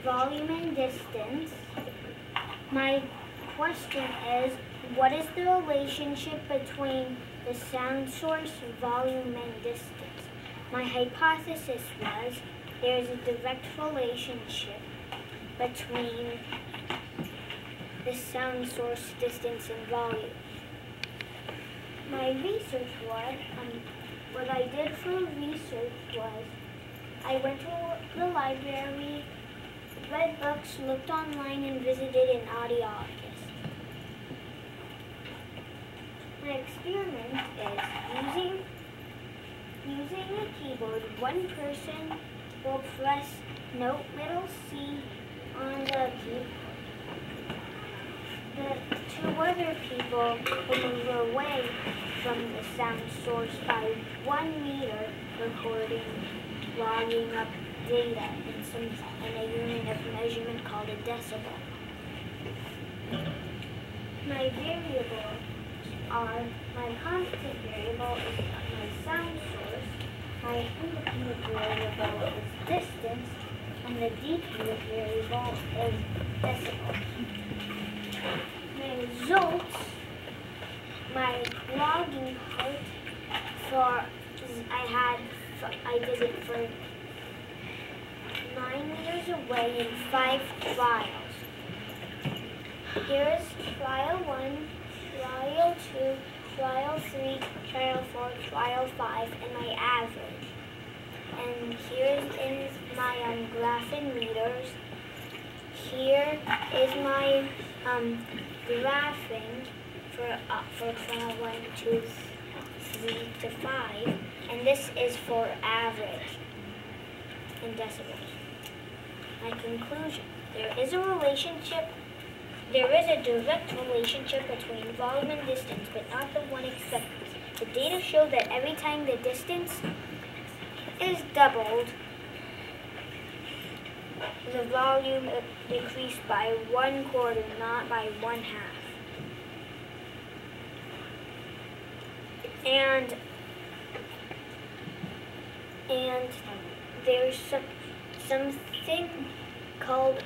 volume and distance. My question is, what is the relationship between the sound source, volume, and distance? My hypothesis was there is a direct relationship between the sound source, distance, and volume. My research was, what I did for research was, I went to the library, read books, looked online, and visited an audiologist. My experiment is using a keyboard. One person will press note middle C on the keyboard. The two other people will move away from the sound source by 1 meter, recording, logging up data in a unit of measurement called a decibel. My variables are, my constant variable is my sound source, my independent variable is distance, and the dependent variable is decibel. My results, my logging part I did it for 9 meters away in 5 trials. Here is trial 1, trial 2, trial 3, trial 4, trial 5, and my average. And here is my graph in meters. Here is my graphing for trial 1, 2, 3 to 5, and this is for average in decibels. My conclusion, there is a direct relationship between volume and distance, but not the one expected. The data show that every time the distance is doubled, the volume decreased by 1/4, not by 1/2. And there's something called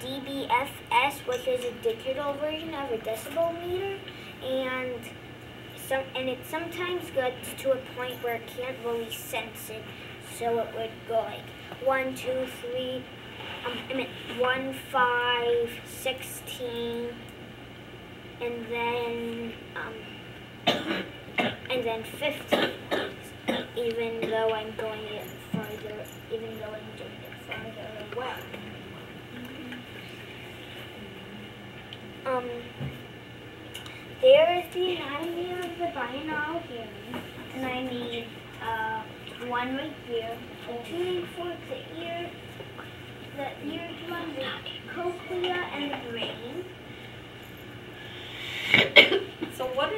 DBFS, which is a digital version of a decibel meter, and it sometimes gets to a point where it can't really sense it, so it would go like 1, 2, 3, 1, 5, 16, and then 15. Even though I'm doing it farther away. There is the anatomy of the binaural hearing, and I need one right here, a tuning fork, the eardrum, the cochlea, and the brain. So what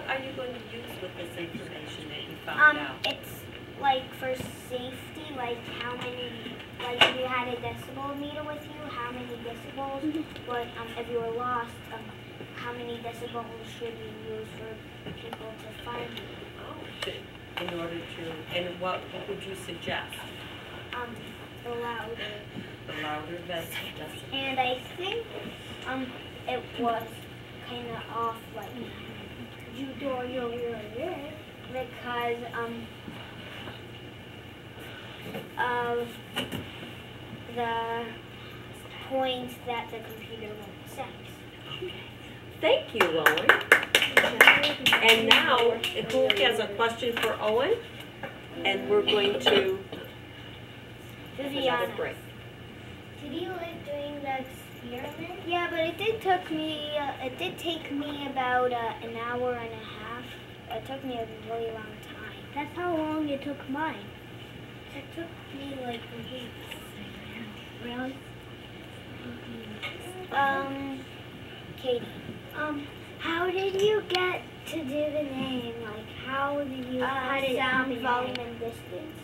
are you going to use with this information that you found out? It's like for safety, like how many, like if you had a decibel meter with you, how many decibels, but if you were lost, how many decibels should you use for people to find you? Oh, in order to, and what would you suggest? The louder. The louder decibel. And I think it was kind of off, like because of the point that the computer won't sense. Thank you, Owen. And now, who has a question for Owen? And we're going to Viviana. break. Did you like doing the experiment? Yeah, but it did take me about an hour and a half. It took me a really long time. That's how long it took mine. It took me like weeks. Really? Katie. How did you get to do the name? Like, how did you sound, volume, and distance?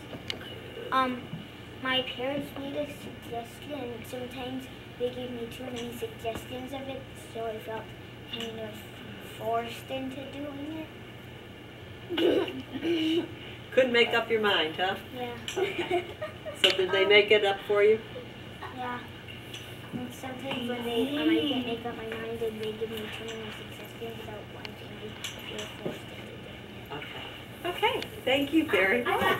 My parents made a suggestion, and sometimes they gave me too many suggestions of it, so I felt kind of forced into doing it. Couldn't make up your mind, huh? Yeah. So did they make it up for you? Yeah. And sometimes when I can't make up my mind, then they give me too many suggestions without wanting me to feel forced into doing it. Okay. Okay. Thank you very much.